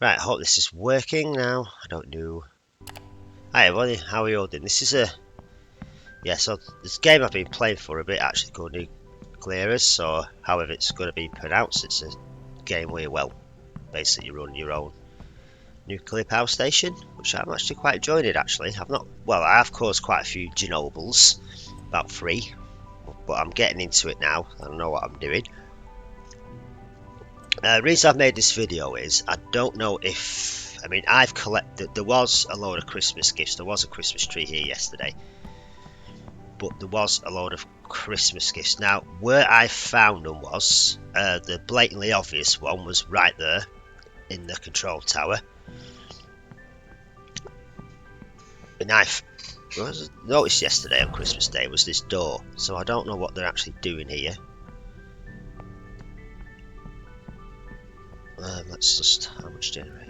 Right, I hope this is working now. I don't know. Hi everybody, how are you all doing? This is so this game I've been playing for a bit actually called Nuclearis, so however it's going to be pronounced. It's a game where basically you run your own nuclear power station, which I'm actually quite enjoying it actually. I have caused quite a few Chernobyls, about 3, but I'm getting into it now. I don't know what I'm doing. The reason I've made this video is I don't know if I've collected. There was a load of Christmas gifts. There was a Christmas tree here yesterday, but there was a load of Christmas gifts. Now, where I found them was the blatantly obvious one was right there in the control tower, and I noticed yesterday on Christmas Day was this door. So I don't know what they're actually doing here. Let's just how much generate.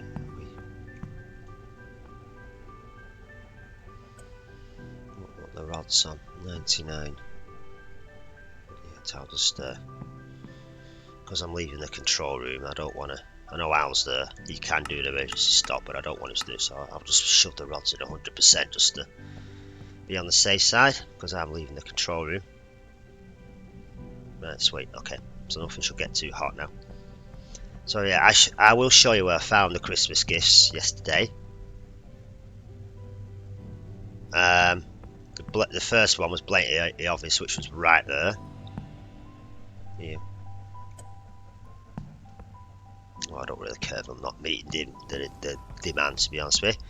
What the rods on? 99. Yeah, I'll just because I'm leaving the control room. I don't want to. I know Al's there. You can do an emergency stop, but I don't want him to do so. I'll just shove the rods in 100% just to be on the safe side because I'm leaving the control room. Right, sweet. Okay, so nothing should get too hot now. So yeah, I will show you where I found the Christmas gifts yesterday. The first one was blatantly obvious, which was right there. Yeah. Well, I don't really care if I'm not meeting the demand, to be honest with you.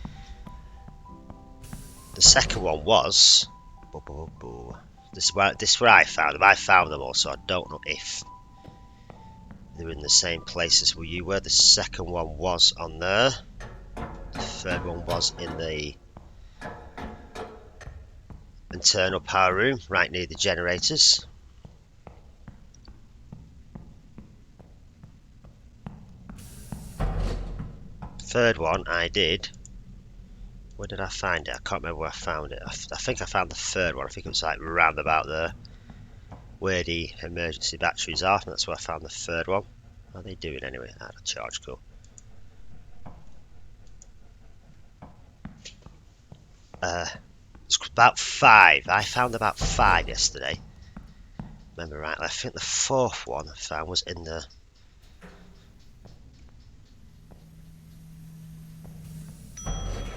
The second one was this is where I found them. I found them all, so I don't know if they're in the same place as where you were. The second one was on there. The third one was in the internal power room, right near the generators. Third one I did. Where did I find it? I can't remember where I found it. I think I found the third one. I think it was like round about there, where the emergency batteries are. And that's where I found the third one. How are they doing anyway? Out of charge, cool. It's about 5. I found about 5 yesterday. Remember rightly. I think the fourth one I found was in the.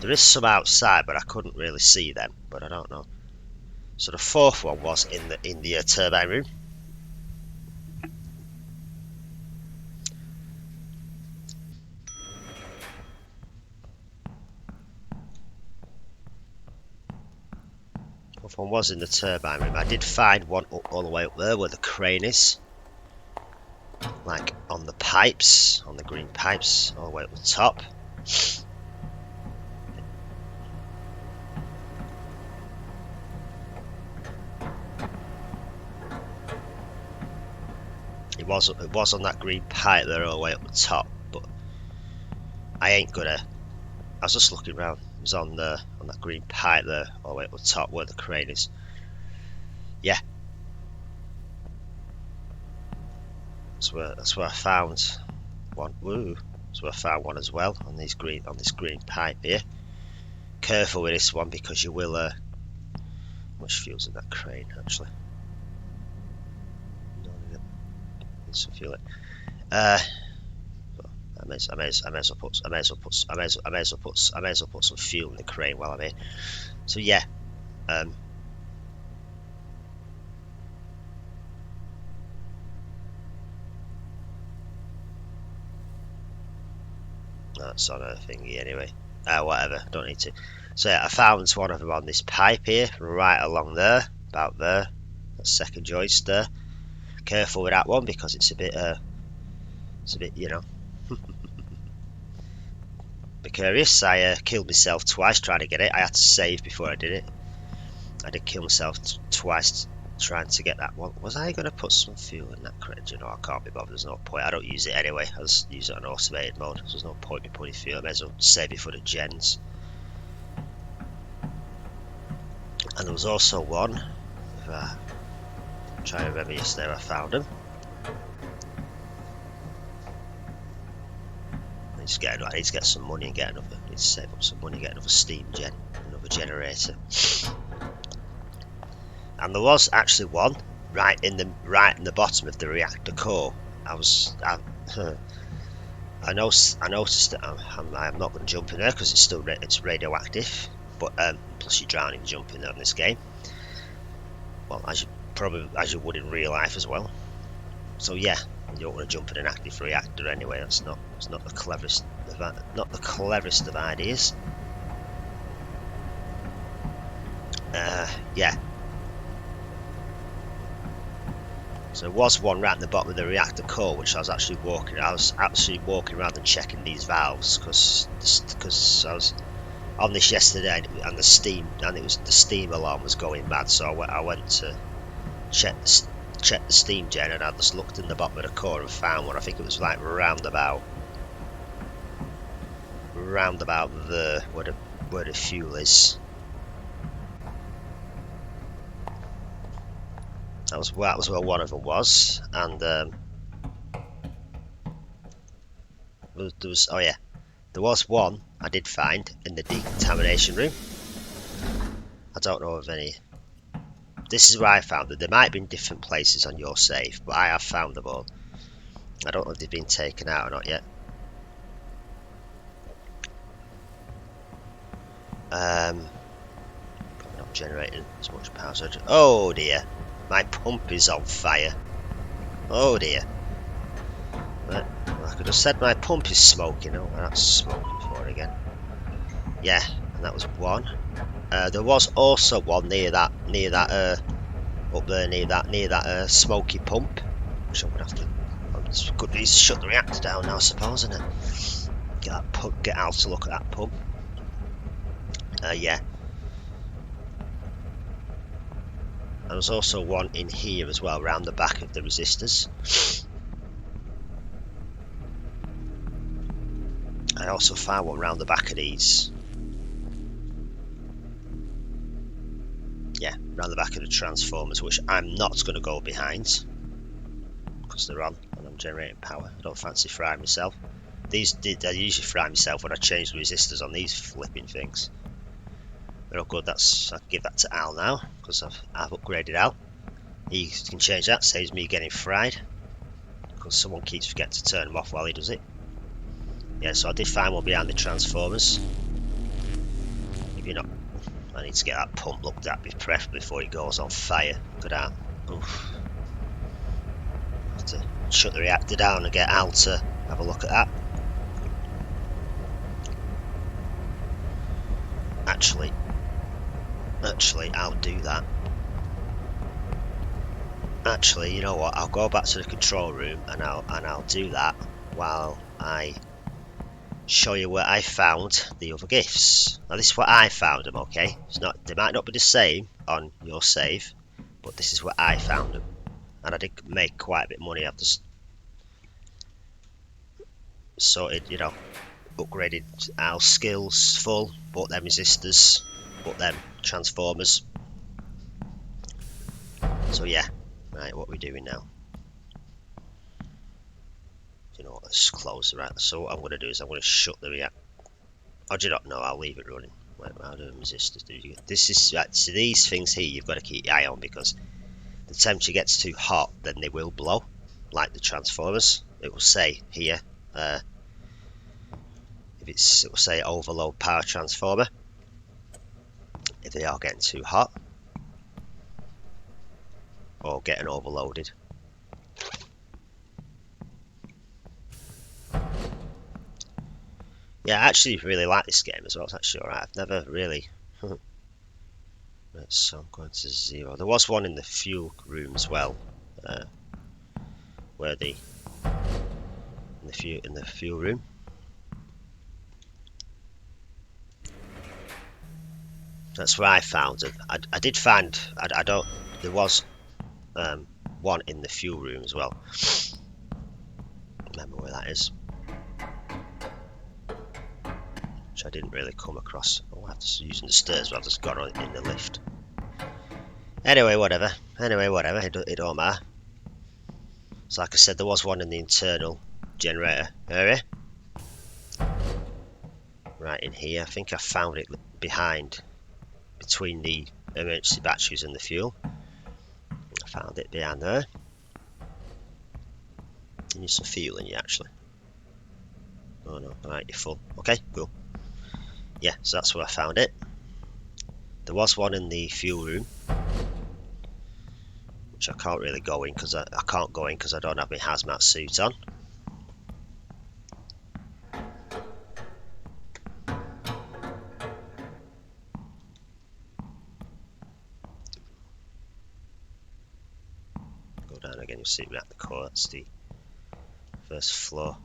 There is some outside, but I couldn't really see them. But I don't know. So the fourth one was in the turbine room. Fourth one was in the turbine room. I did find one all the way up there where the crane is, like on the pipes, on the green pipes, all the way up the top. It was on that green pipe there all the way up the top, but I ain't gonna. I was just looking around. It was on that green pipe there all the way up the top where the crane is. Yeah, that's where I found one. Woo! That's where I found one as well on this green pipe here. Careful with this one because you will. How much fuel's in that crane actually? Need some fuel. I may as well put some fuel in the crane while I'm here. So yeah, that's on a thingy anyway. Whatever, don't need to. So yeah, I found one of them on this pipe here, right along there, about there. That second joist there. Careful with that one because it's a bit, you know. Precarious. I killed myself twice trying to get it. I had to save before I did it. I did kill myself twice trying to get that one. Was I going to put some fuel in that crate? You know, I can't be bothered. There's no point. I don't use it anyway. I just use it on automated mode. So there's no point in putting fuel. I may as well save it for the gens. And there was also one. If I try to remember yesterday, I found them. I need to get some money and get another. I need to save up some money and get another steam gen, another generator. And there was actually one right in the bottom of the reactor core. I noticed that I'm not going to jump in there because it's radioactive. But plus you drown if you jump in there in this game. Well, as you would in real life as well. So yeah, you don't want to jump in an active reactor anyway. It's not the cleverest of ideas. Yeah. So there was one right at the bottom of the reactor core, which I was actually walking around and checking these valves because I was on this yesterday and the steam alarm was going mad. So I went to check the steam gen, and I just looked in the bottom of the core and found one. I think it was like round about the where the fuel is. That was where one of them was, and there was one I did find in the decontamination room. I don't know of any. This is where I found them. There might have been different places on your save, but I have found them all. I don't know if they've been taken out or not yet. Probably not generating as much power. Oh dear, my pump is on fire. Oh dear. Right. I could have said my pump is smoking. Oh, that's smoking for it again. Yeah, and that was one. There was also one near that up there near that smoky pump, which I'm gonna have to. It's good reason to shut the reactor down now, I suppose, isn't it? Get out to look at that pump. Yeah. There was also one in here as well, around the back of the resistors. I also found one around the back of these. Yeah, around the back of the transformers, which I'm not going to go behind because they're on and I'm generating power. I don't fancy frying myself. I usually fry myself when I change the resistors on these flipping things. They're all good. I can give that to Al now because I've upgraded Al. He can change that, saves me getting fried because someone keeps forgetting to turn them off while he does it. Yeah, so I did find one behind the transformers. If you're not, I need to get that pump looked at before it goes on fire. Look at that. Oof. I have to shut the reactor down and get Al to have a look at that. Actually, I'll do that. Actually, you know what? I'll go back to the control room and I'll do that while I show you where I found the other gifts. Now this is where I found them, okay? They might not be the same on your save, but this is where I found them. And I did make quite a bit of money. I've just sorted, upgraded our skills full, bought them resistors, bought them transformers. So yeah, right, what are we doing now? You know what, let's close the reactor. So what I'm going to do is I'm going to shut the reactor. Oh, do you not know? I'll leave it running. How do resistors do you? This is so these things here you've got to keep your eye on because the temperature gets too hot, then they will blow, like the transformers. It will say here, it will say overload power transformer if they are getting too hot or getting overloaded. Yeah, I actually really like this game as well. It's actually alright. I've never really. So I'm going to 0. There was one in the fuel room as well, where in the fuel room. That's where I found it. I did find. I don't. There was one in the fuel room as well. Remember where that is? Which I didn't really come across. Oh, I have to using the stairs, but I've just got on in the lift. Anyway, whatever. It don't matter. So, like I said, there was one in the internal generator area. right in here. I think I found it behind, between the emergency batteries and the fuel. I found it behind there. You need some fuel in you actually. Oh no, alright, you're full. Okay, cool. Yeah, so that's where I found it. There was one in the fuel room, which I can't really go in because I can't go in because I don't have my hazmat suit on. Go down again, you'll see reactor core. That's the first floor.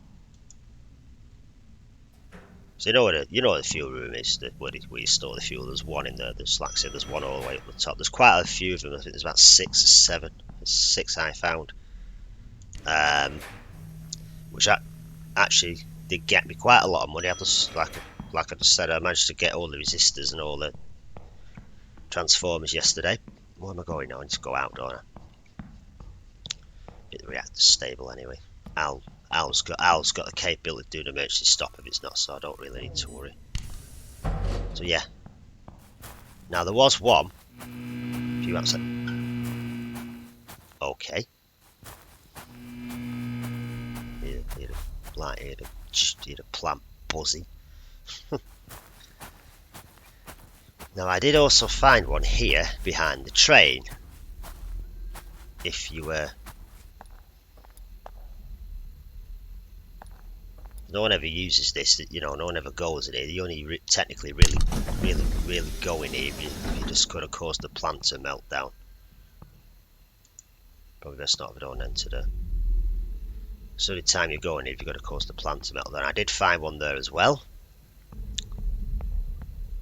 So you know what the fuel room is, where you store the fuel. There's one in there. There's, like I said, there's one all the way up the top. There's quite a few of them. I think there's about 6 or 7. There's 6 I found, which actually did get me quite a lot of money. I just, like I just said, I managed to get all the resistors and all the transformers yesterday. Where am I going now? I need to go out, don't I? Get the reactor stable anyway. Al's got the capability of doing an emergency stop if it's not, so I don't really need to worry. So yeah. Now there was one. A few outside. Okay. He'd a plant buzzy. Now I did also find one here behind the train. If you were. No one ever uses this, no one ever goes in here. You only technically really go in here if you're just going to cause the plant to melt down. Probably best not if I don't enter the. So the time you go in here, if you're going to cause the plant to melt down. I did find one there as well.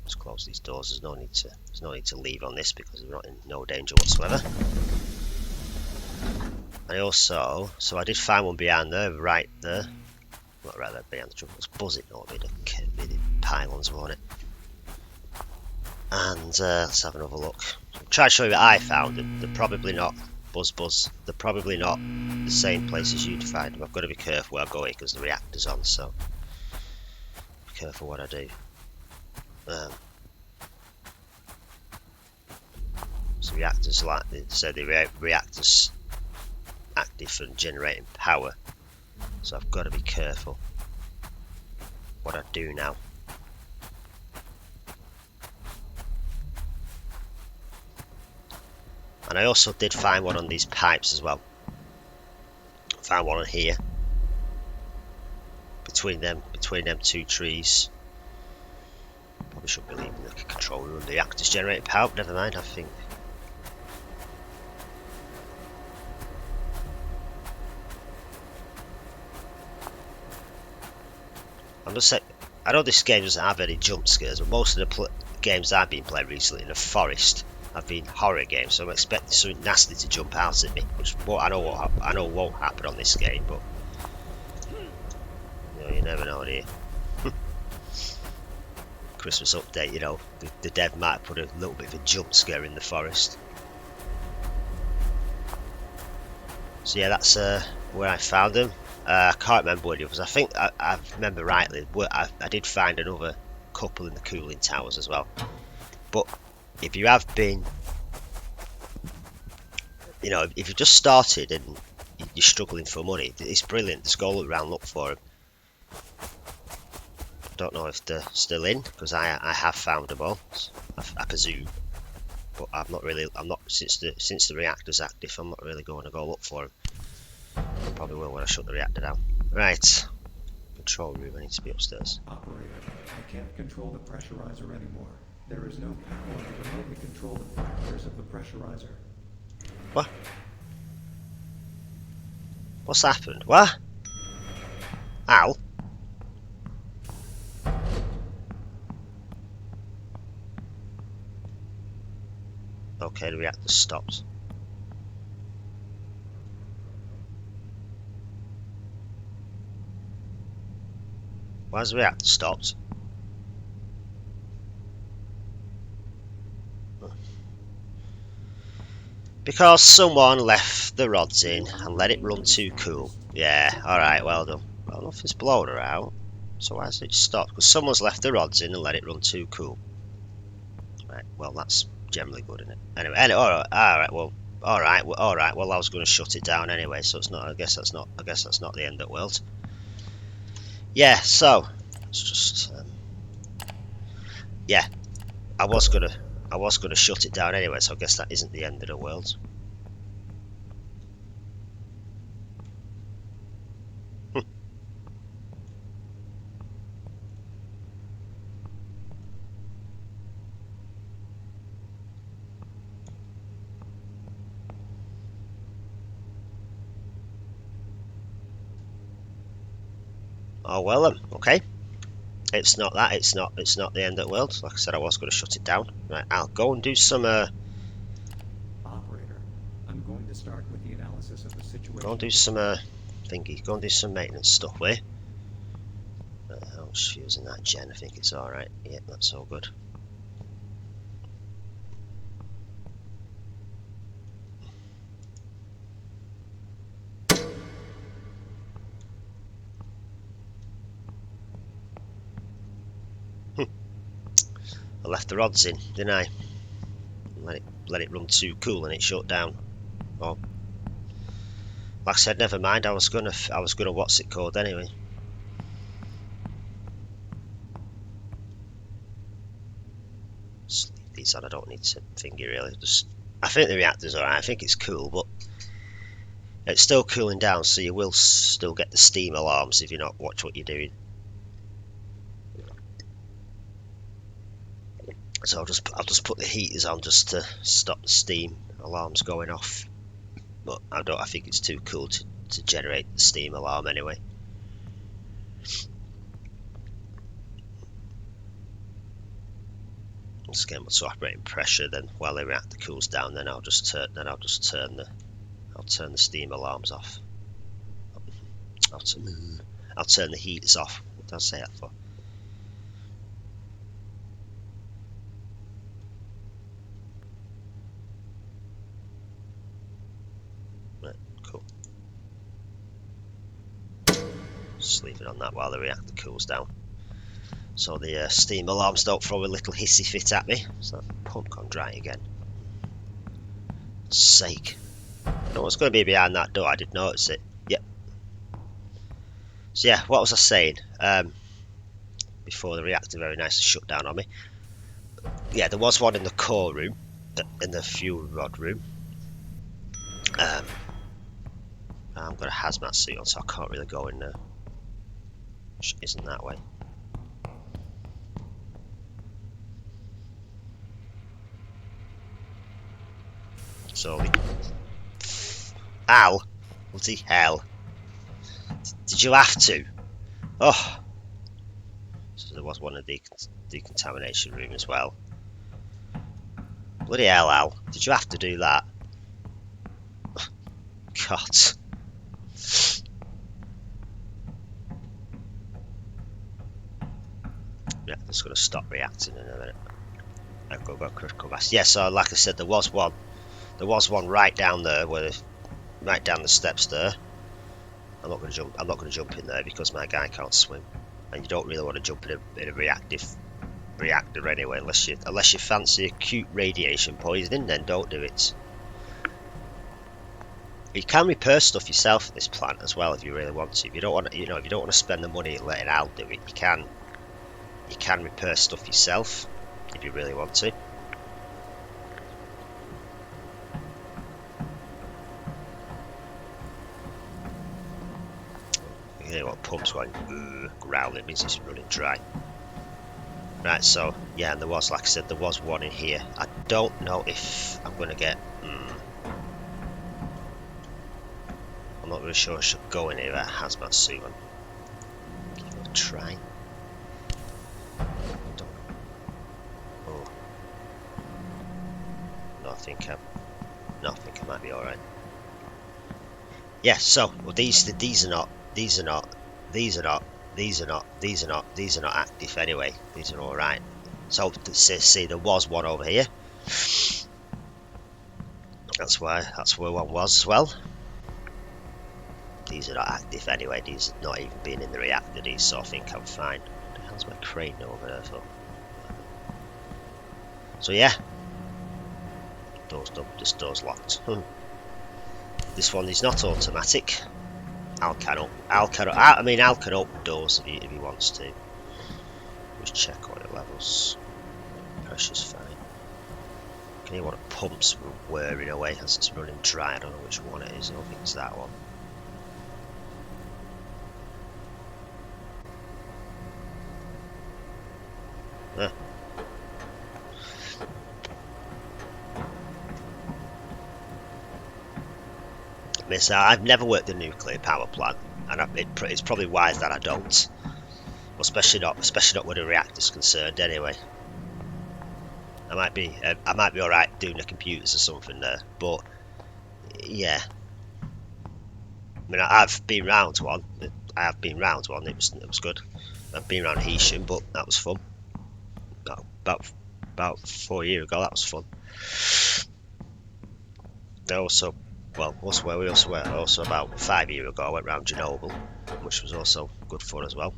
Let's close these doors. There's no need to leave on this because we're not in no danger whatsoever. So I did find one behind there, right there. Not right there behind the truck. Let's buzz it, not be the pylons on it. And let's have another look. Try to show you what I found. They're probably not buzz. They're probably not the same place as you'd find them. I've got to be careful where I go here because the reactor's on. So be careful what I do. So reactors, like they said, the reactors active for generating power. So I've got to be careful what I do now. And I also did find one on these pipes as well. Found one on here. Between them 2 trees. Probably should be leaving the control room. The reactor's generating power. Never mind, I think. I'm just saying, I know this game doesn't have any jump scares, but most of the games I've been playing recently in the forest have been horror games, so I'm expecting something nasty to jump out at me, which I know won't happen on this game, but you never know, do you? Christmas update, the dev might put a little bit of a jump scare in the forest. So yeah, that's where I found them. I can't remember what it was. I think I remember rightly. I did find another couple in the cooling towers as well. But if you have been, if you've just started and you're struggling for money, it's brilliant. Just go around, look for them. Don't know if they're still in because I have found them all. I presume, but I'm not since the reactor's active. I'm not really going to go look for them. I probably will when I shut the reactor down. Right. Control room, I need to be upstairs. Operator, I can't control the pressurizer anymore. There is no power to remotely control the parameters of the pressurizer. What? What's happened? What? Al? Okay, the reactor stopped. Why has the reactor stopped? Because someone left the rods in and let it run too cool. Yeah, alright, well done. Well, nothing's blown her out. So why has it stopped? Because someone's left the rods in and let it run too cool. Right, well that's generally good, isn't it? Anyway, alright, well, alright, well I was going to shut it down anyway, so it's not, I guess that's not the end of the world. Yeah, so, it's just, yeah, I was gonna shut it down anyway, so I guess that isn't the end of the world. Oh well then, okay. It's not the end of the world. Like I said, I was going to shut it down. Right, I'll go and do some Operator, I'm going to start with the analysis of the situation. go and do some go and do some maintenance stuff with. How much fuel's in that gen? I think it's alright. Yeah, that's all good. I left the rods in, didn't I? Let it run too cool and it shut down. Oh, like I said, never mind. I was gonna what's it called anyway. Just leave these on. I don't need to thingy really. I think the reactor's alright. I think it's cool, but it's still cooling down, so you will still get the steam alarms if you not watch what you're doing. So I'll just put the heaters on just to stop the steam alarms going off. But I think it's too cool to generate the steam alarm anyway. Just get what's operating pressure. Then while the reactor cools down, then I'll turn the steam alarms off. I'll turn the heaters off. What did I say that for? Right, cool. Just leave it on that while the reactor cools down. So the steam alarms don't throw a little hissy fit at me. So that pump gone dry again. Sake. I know what's going to be behind that door. I did notice it. Yep. So yeah, what was I saying? Before the reactor very nicely shut down on me. Yeah, there was one in the core room, in the fuel rod room. I've got a hazmat suit on, so I can't really go in there. Which isn't that way. So, Al, bloody hell! Did you have to? Oh, so there was one in the decontamination room as well. Bloody hell, Al! Did you have to do that? God. Yeah, it's going to stop reacting in a minute. I've got critical mass. Yeah, so like I said, there was one right down there, right down the steps there. I'm not going to jump in there because my guy can't swim, and you don't really want to jump in a reactor anyway, unless you fancy acute radiation poisoning. Then don't do it. You can repair stuff yourself at this plant as well if you really want to. If you don't want to, spend the money and letting Al do it, you can repair stuff yourself if you really want to. You hear what pump's going growl, it means it's running dry. Right, so yeah, and there was, like I said, there was one in here. I don't know if I'm going to get. I'm not really sure I should go in here with a hazmat suit on. Give it a try. Oh. No, I think I might be alright. Yeah, so well, these are not active anyway. These are alright. So see, there was one over here. That's where one was as well. These are not active anyway. These are not even being in the reactor. These, so I think I'm fine. What the hell's my crane over there for? So yeah, door's done. This door's locked. This one is not automatic. Al can open doors if he wants to. Just check oil levels. Pressure's fine. Can hear what the pumps whirring away as it's running dry. I don't know which one it is. I don't think it's that one. I've never worked a nuclear power plant, and it's probably wise that I don't. Well, especially not when a reactor's concerned. Anyway, I might be all right doing the computers or something there, but yeah. I mean, I've been round one. It was good. I've been around Hisham, but that was fun. About 4 years ago, that was fun. Also about 5 years ago, I went round Chernobyl, which was also good fun as well.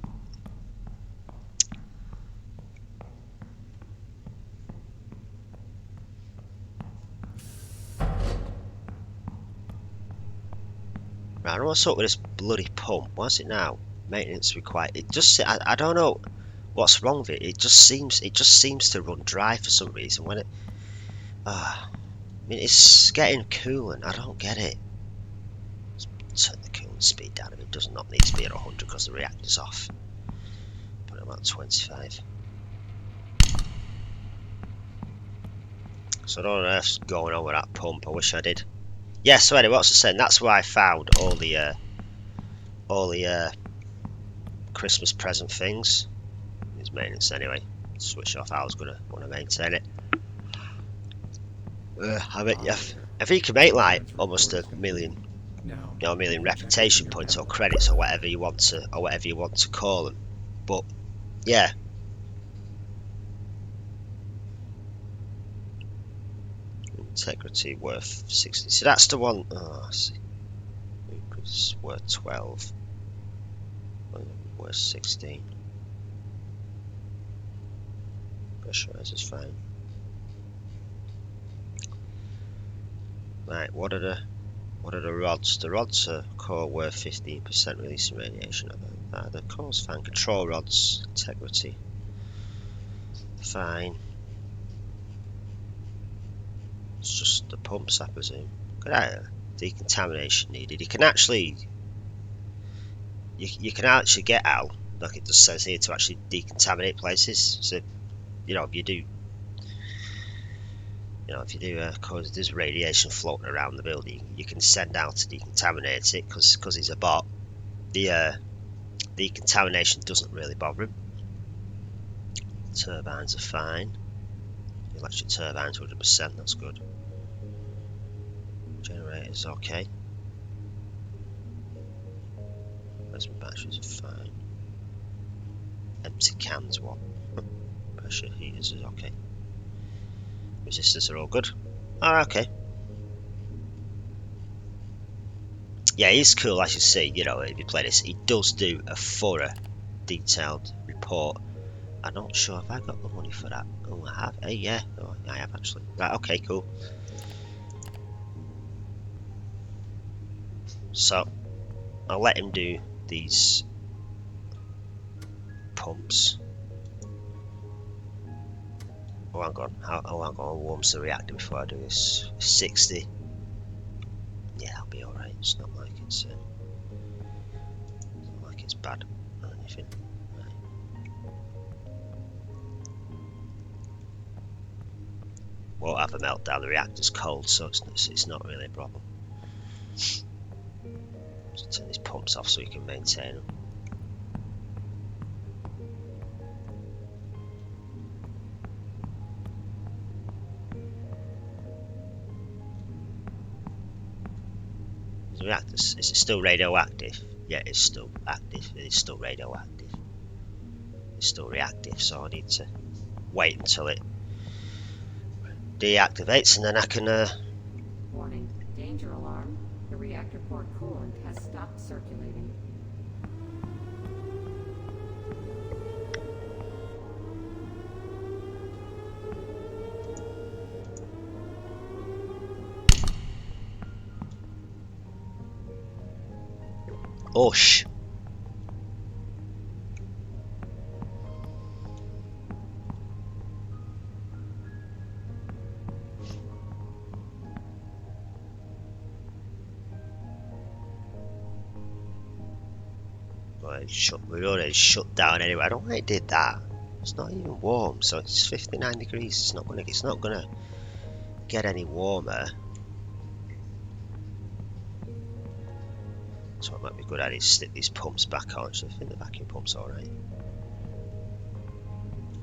Right, what's up with this bloody pump? What's it now? Maintenance required. It just, I don't know what's wrong with it. It just seems to run dry for some reason when it. I mean, it's getting coolant. I don't get it. Let's turn the coolant speed down. It does not need to be at 100 because the reactor's off. Put it about 25. So I don't know what's going on with that pump. I wish I did. Yeah. So anyway, what's I saying? That's where I found all the Christmas present things. It's maintenance anyway. Switch off. I was gonna want to maintain it. If you can make like almost a million, a million reputation points or credits or whatever you want to call them, but yeah. Integrity worth 60. So that's the one. Oh, I see. It's worth 12. Worth 16. Pressurizer's fine. Right, what are the rods? The rods are core worth 15% releasing radiation. The core's fine. Control rods, integrity, fine. It's just the pumps, I presume. Decontamination needed. You can actually get out, like it just says here, to actually decontaminate places. So if you do. If you do, cause there's radiation floating around the building, you can send out to decontaminate it because he's a bot. The decontamination doesn't really bother him. Turbines are fine. Electric turbines 100%. That's good. Generators okay. Plasma batteries are fine. Empty cans what? Pressure heaters is okay. Resistors are all good. Oh, okay. Yeah, he's cool, as you see. If you play this, he does do a thorough, detailed report. I'm not sure if I got the money for that. Oh, I have. Hey, yeah. Oh, I have actually. Right, okay, cool. So, I'll let him do these pumps. Oh, hang on. I'll warm the reactor before I do this. 60. Yeah, that'll be alright. It's not like it's bad or anything. Right. Won't have a meltdown. The reactor's cold, so it's not really a problem. So turn these pumps off so we can maintain them. The reactor, is it still radioactive? Yeah, it's still active. It's still radioactive. It's still reactive, so I need to wait until it deactivates and then I can Warning, danger alarm. The reactor reactor core coolant has stopped circulating. Osh. We already shut down anyway. I don't know why it did that. It's not even warm, so it's 59 degrees. It's not gonna get any warmer. So it might be a good idea to stick these pumps back on. So I think the vacuum pump's alright.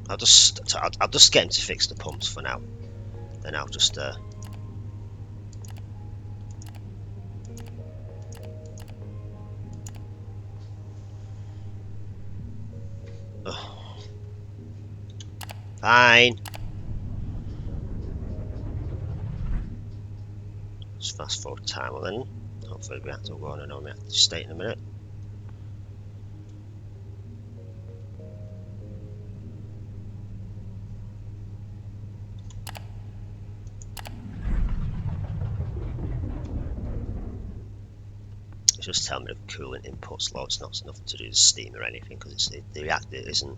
I'll just get him to fix the pumps for now. Then I'll just fine. Just fast forward time then. Hopefully we have to go on and on. We have to state in a minute. It's just telling me the coolant input's low. It's not enough to do the steam or anything because the reactor isn't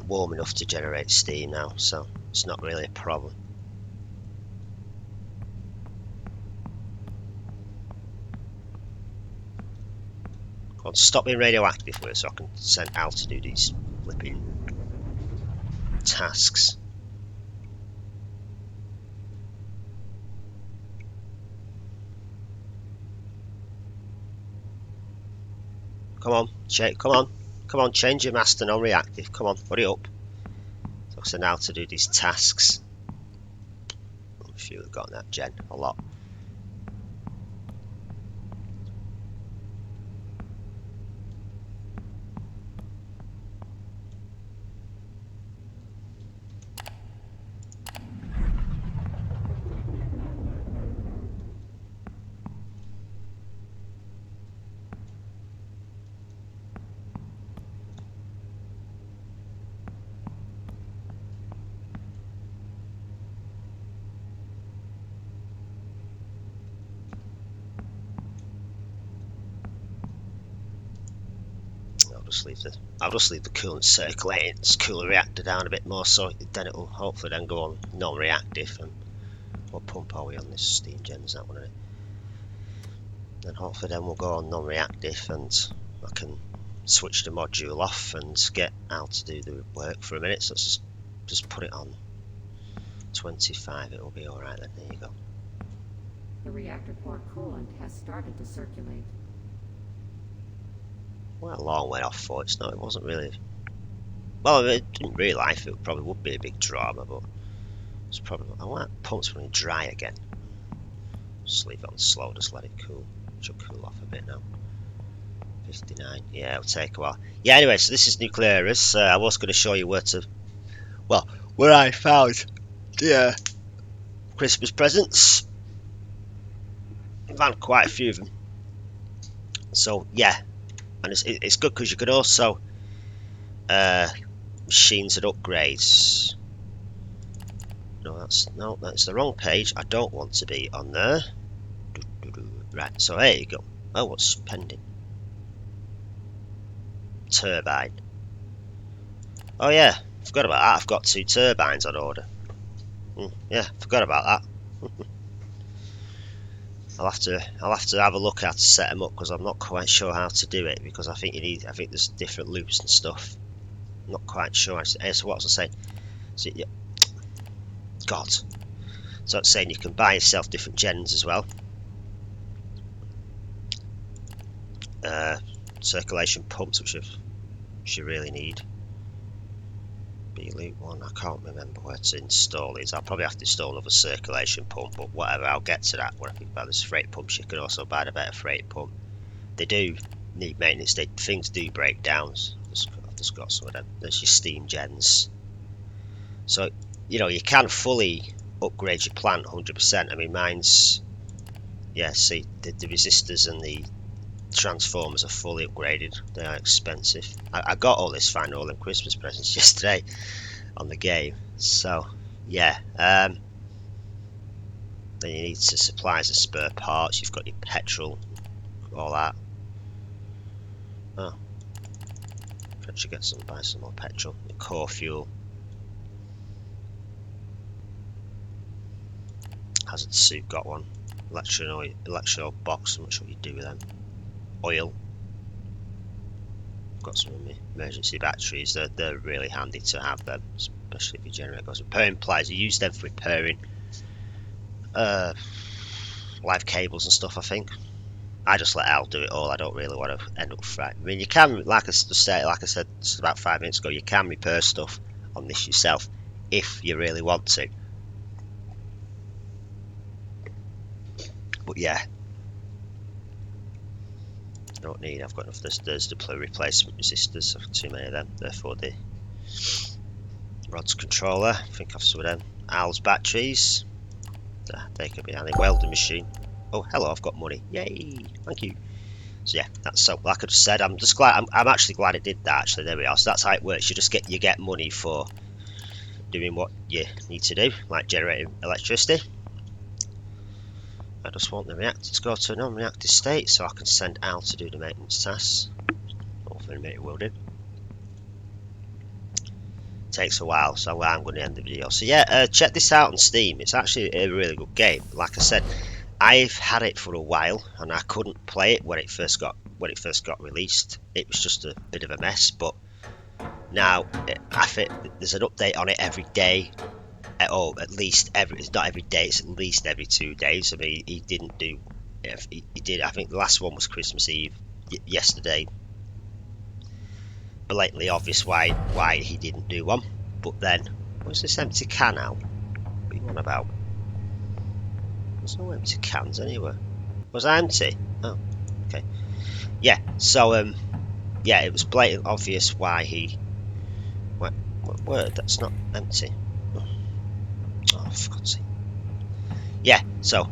warm enough to generate steam now, so it's not really a problem. I'll stop being radioactive with it so I can send Al to do these flipping tasks. Come on, come on, change your master non-reactive. Come on, hurry up. So I send Al to do these tasks. A few have got that gen, a lot. I'll just leave the coolant circulating, cool the reactor down a bit more, so then it'll hopefully then go on non-reactive. And what pump are we on? This steam gen's that one, isn't it? Then hopefully then we'll go on non-reactive, and I can switch the module off and get Al to do the work for a minute. So let's just put it on 25. It'll be all right then. There you go. The reactor core coolant has started to circulate. Well, alarm went off for it. It wasn't really. Well, I didn't real life it probably would be a big drama, but it's probably. I want pumps running dry again. Just leave it on slow. Just let it cool. Should cool off a bit now. 59. Yeah, it'll take a while. Yeah. Anyway, so this is Nuclearis. I was going to show you where I found the Christmas presents. I found quite a few of them. So yeah. And it's good because you can also machines and upgrades. No, that's the wrong page. I don't want to be on there. Right, so there you go. Oh, what's pending? Turbine. Oh yeah, forgot about that. I've got 2 turbines on order. Yeah, forgot about that. I'll have to have a look how to set them up because I'm not quite sure how to do it, because I think there's different loops and stuff. I'm not quite sure. So what was I saying? So, yeah. God. So it's saying you can buy yourself different gens as well. Circulation pumps, which you really need. Loop one, I can't remember where to install these. I'll probably have to install another circulation pump, but whatever, I'll get to that when I think about this freight pumps. You can also buy a better freight pump. They do need maintenance. Things do break down. I've just got some of them. There's your steam gens. So you can fully upgrade your plant 100%. I mean, mine's yeah, see, the resistors and the transformers are fully upgraded. They are expensive. I got all this fine all them Christmas presents yesterday on the game. So yeah, then you need to supplies of spare parts. You've got your petrol, all that. Oh, should get some, buy some more petrol. Your core fuel. Hazard suit, got one. Electro box. I'm not sure what you do with them. Oil. Got some of my emergency batteries. They're really handy to have them, especially if your generator goes. Repairing pliers. You use them for repairing live cables and stuff. I think. I just let Al do it all. I don't really want to end up frightened. I mean, you can, like I said just about 5 minutes ago, you can repair stuff on this yourself if you really want to. But yeah, don't need. I've got enough. There's the replacement resistors. I've got too many of them. Therefore, the rods controller. I think I've some of them. Al's batteries. They could be handy. Welding machine. Oh, hello! I've got money. Yay! Thank you. So yeah, that's so. Like I just said, I'm just glad. I'm actually glad it did that. Actually, there we are. So that's how it works. You get money for doing what you need to do, like generating electricity. I just want the reactor to go to a non-reactive state so I can send Al to do the maintenance tasks. Hopefully it will do. Takes a while, so I'm going to end the video. So yeah, check this out on Steam. It's actually a really good game. Like I said, I've had it for a while and I couldn't play it when it first got released. It was just a bit of a mess, but now I think there's an update on it every day. At least it's not every day, it's at least every 2 days. I mean, he didn't do, he did, I think the last one was Christmas Eve, yesterday. Blatantly obvious why he didn't do one. But then, what's this empty can out? What are you on about? There's no empty cans anywhere. Was that empty? Oh, okay. Yeah, so, yeah, it was blatantly obvious why he, what word, that's not empty. Oh, for God's sake. Yeah, so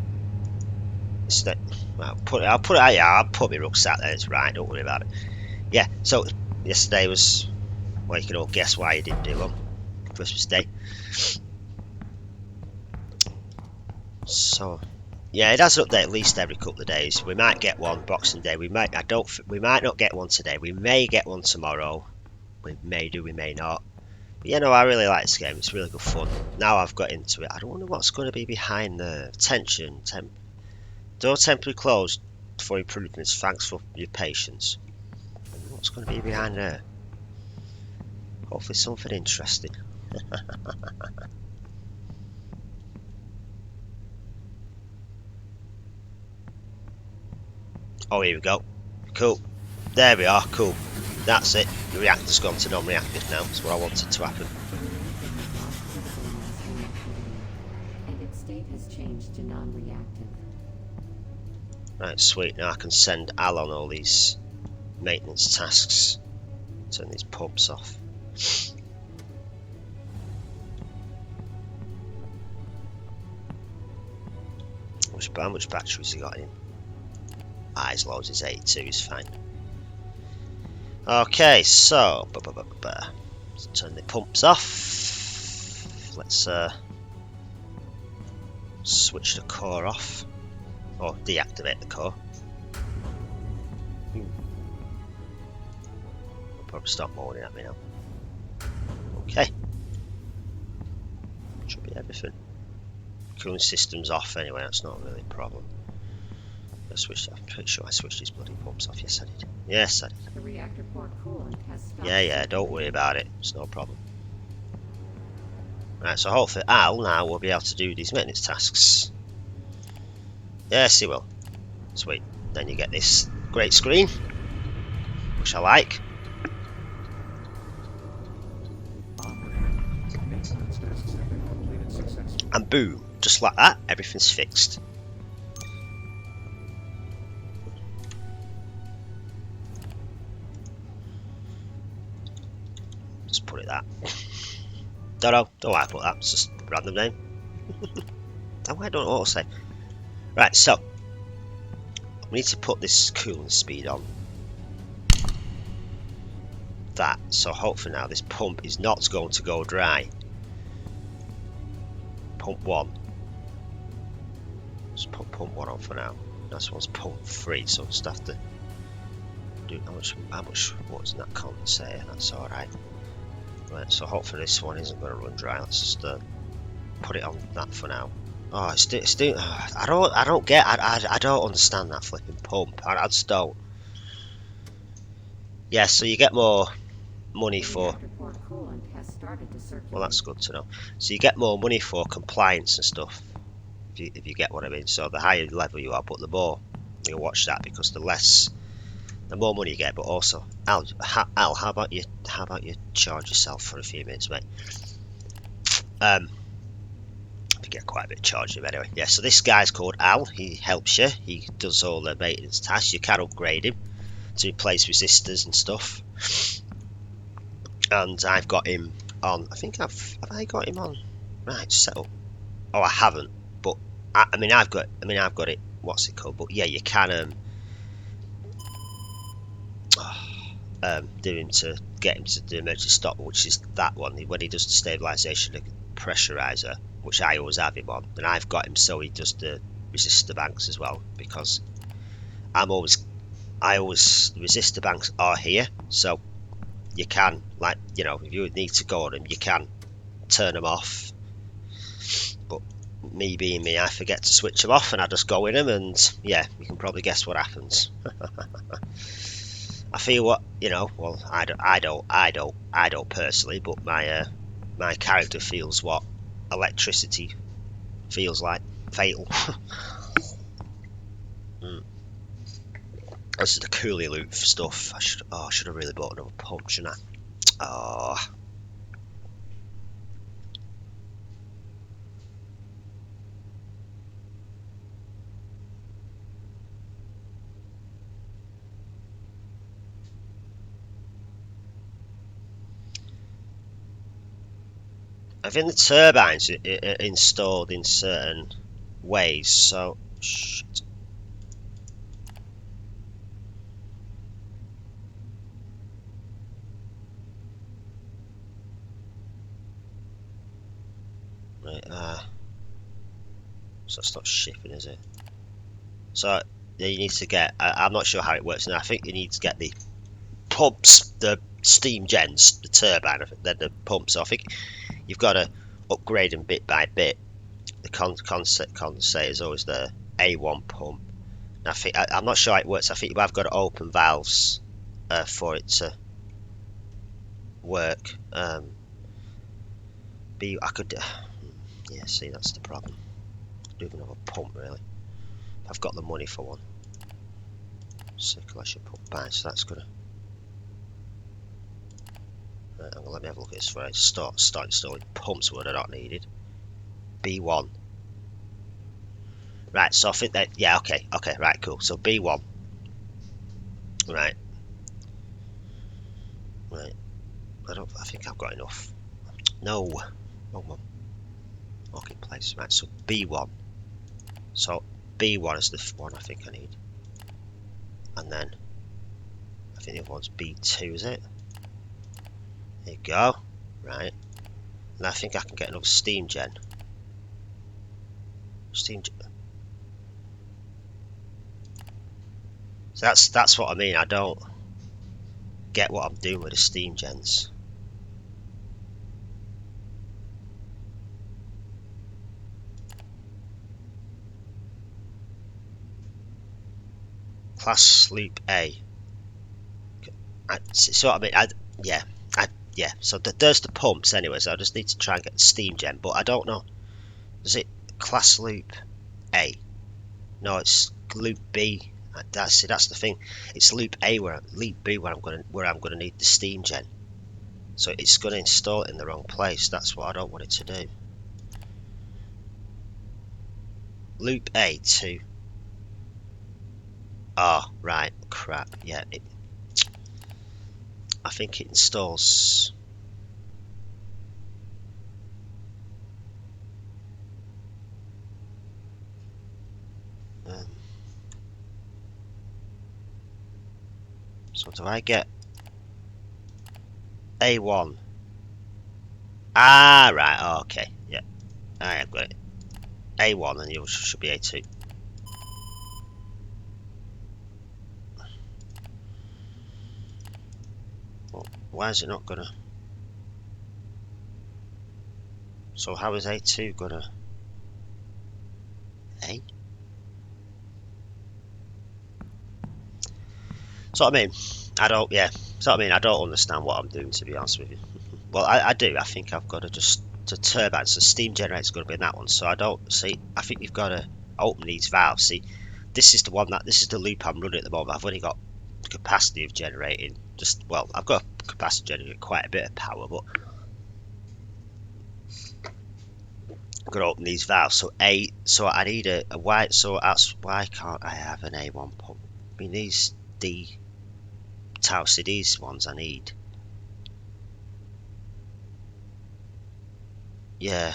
I'll put my rucksack there. It's right. Don't worry about it. Yeah, so yesterday was, well, you can all guess why he didn't do one. Christmas Day. So yeah, it has an update at least every couple of days. We might get one Boxing Day. We might not get one today. We may get one tomorrow. We may do. We may not. But yeah, no, I really like this game. It's really good fun. Now I've got into it. I don't know what's going to be behind the tension. Door temporarily closed for improvements. Thanks for your patience. What's going to be behind there? Hopefully something interesting. Oh, here we go. Cool. There we are. Cool. That's it. The reactor's gone to non-reactive now. That's what I wanted to happen. And its state has changed to non-reactive. Right, sweet. Now I can send Al on all these maintenance tasks. Turn these pumps off. How much batteries he got in? He's loads. He's 82. He's fine. Okay, so let's turn the pumps off. Let's switch the core off, or deactivate the core. They'll probably stop moaning at me now. Okay, should be everything. Cooling system's off anyway. That's not really a problem. I'm pretty sure I switched these bloody pumps off. Yes, I did. Yes, I did. The reactor core coolant has stopped. Yeah, don't worry about it. It's no problem. Right, so hopefully Al now will be able to do these maintenance tasks. Yes, he will. Sweet. Then you get this great screen, which I like. Maintenance tasks have been completed successfully. And boom, just like that, everything's fixed. Just put it that. Don't know why I put that, it's just a random name. I don't auto save. Right, so We need to put this cooling speed on. That, so hopefully now this pump is not going to go dry. Pump 1. Let's put pump 1 on for now. This one's pump 3, so just have to do how much what's in that condensator. That's alright. Right, so hopefully this one isn't going to run dry. Let's just put it on that for now. Oh, it's doing. I don't understand that flipping pump. I just don't. Yeah, so you get more money for. Reactor core coolant has started to circulate. Well, that's good to know. So you get more money for compliance and stuff, if you get what I mean. So the higher level you are, but the more you watch that, because the more money you get. But also, Al, how about you charge yourself for a few minutes, mate? You get quite a bit of charge of him anyway. Yeah, so this guy's called Al. He helps you. He does all the maintenance tasks. You can upgrade him to replace resistors and stuff. And I've got him on. Have I got him on? Right, settle. Oh, I haven't. But I mean, I've got it. What's it called? But yeah, you can do him to get him to do emergency stop, which is that one when he does the stabilization pressurizer, which I always have him on, and I've got him so he does the resistor banks as well, because the resistor banks are here, so you can, like, you know, if you would need to go on them, you can turn them off. But me being me, I forget to switch them off, and I just go in them, and yeah, you can probably guess what happens. I feel what, you know, well, I don't personally, but my character feels what electricity feels like. Fatal. This is the coolie loop stuff. I should have really bought another pump, shouldn't I? Oh. I think the turbines are installed in certain ways, so shit. Right, so it's not shipping, is it? So yeah, you need to get. I'm not sure how it works, and I think you need to get the pumps, the steam gens, the turbine, then the pumps. So I think you've got to upgrade them bit by bit. The condensator is always the A1 pump. And I'm not sure how it works. I think you have got to open valves for it to work. I could. Yeah, see, that's the problem. Do another pump, really. I've got the money for one. Circulation pump by, so that's gonna. Right, let me have a look at this. Right, start installing pumps where they're not needed. B1. Right, so I think that, yeah, okay, right, cool. So B1. Right. I think I've got enough. No. Wrong one. Marketplace. Right, so B1. So B1 is the one I think I need. And then I think the other one's B2, is it? There you go. Right. And I think I can get another steam gen. So that's what I mean. I don't get what I'm doing with the steam gens. Class loop A. So I mean, yeah. So there's the pumps anyway. So I just need to try and get the steam gen, but I don't know. Is it class loop A? No, it's loop B. That's the thing. It's loop A loop B where I'm gonna need the steam gen. So it's gonna install it in the wrong place. That's what I don't want it to do. Loop A to. Oh, right, crap. Yeah, I think it installs. So do I get A1? Ah, right, okay, yeah. I've got it. A1 and yours should be A2. Well, why is it not gonna? So how is A2 gonna? A? So I mean, I don't. Yeah. So I mean, I don't understand what I'm doing, to be honest with you. Well, I do. I think I've got to just to turbine. So steam generator's got to be in that one. So I don't see. I think you've got to open these valves. See, this is the one that this is the loop I'm running at the moment. I've only got the capacity of generating. Just well, I've got capacity to generate quite a bit of power, but I've got to open these valves. So I need a why. So that's why can't I have an A1 pump? I mean these D. See these ones I need. Yeah.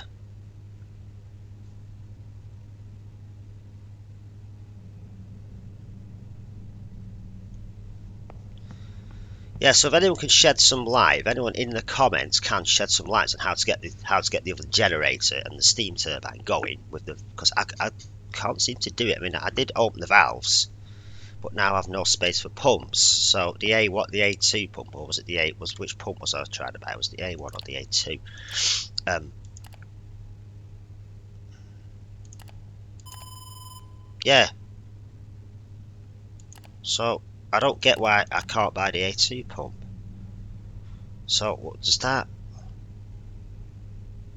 Yeah, so if anyone can shed some light, if anyone in the comments can shed some light on how to get the other generator and the steam turbine going with the, because I can't seem to do it. I mean, I did open the valves, but now I've no space for pumps. So the A2 pump, or was it the A? Which pump was I trying to buy? Was it the A1 or the A2? Yeah. So I don't get why I can't buy the A2 pump. So what does that?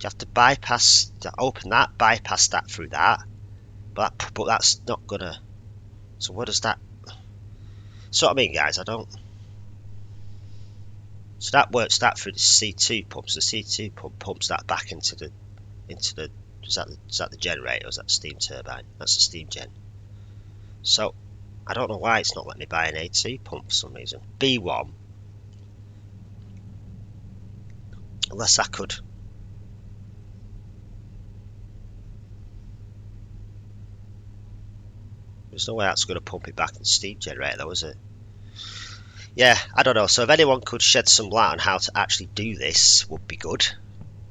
You have to bypass, to open that, bypass that through that, but that's not gonna. So what does that? So what I mean, guys, I don't. So that works that through the C2 pumps. The C2 pump pumps that back into the. Is that the generator? Or is that the steam turbine? That's the steam gen. So I don't know why it's not letting me buy an A2 pump for some reason. B1, unless I could. There's no way that's going to pump it back in the steam generator, though, is it? Yeah, I don't know. So if anyone could shed some light on how to actually do this, would be good.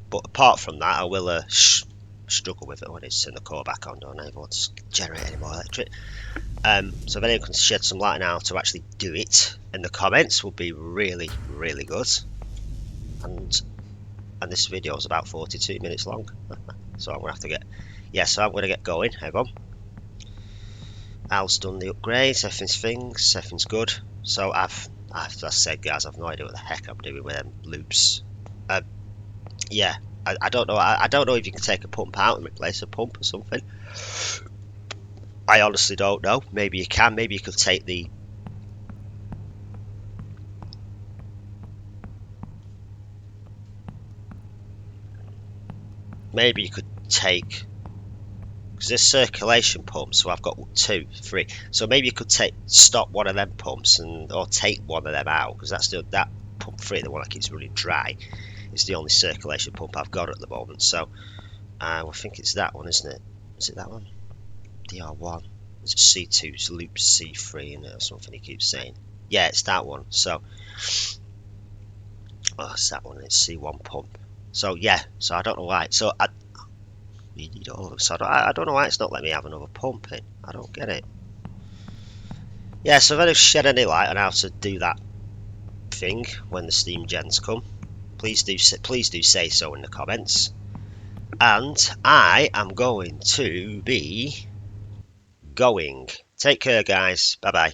But apart from that, I will struggle with it when it's in the core back on. Don't I want to generate any more electric? So if anyone can shed some light on how to actually do it in the comments, would be really, really good. And this video is about 42 minutes long, so I'm gonna have to get. Yeah, so I'm gonna get going. Everyone. Al's done the upgrades, everything's good. So as I said, guys, I've no idea what the heck I'm doing with them loops. Yeah, I don't know. I don't know if you can take a pump out and replace a pump or something. I honestly don't know. Maybe you can. Maybe you could take the. Maybe you could take. Because there's circulation pumps, so I've got 2, 3. So maybe you could stop one of them pumps or take one of them out, because that pump 3, the one that keeps running dry, is the only circulation pump I've got at the moment. So I think it's that one, isn't it? Is it that one? DR1. It's a C2's loop C3 in it or something he keeps saying. Yeah, it's that one. So it's that one. It's C1 pump. So yeah. So I don't know why. So you need all of them. So I don't know why it's not letting me have another pump in. I don't get it. Yeah, so if anyone shed any light on how to do that thing when the steam gens come, please do say so in the comments. And I am going to be going. Take care, guys. Bye bye.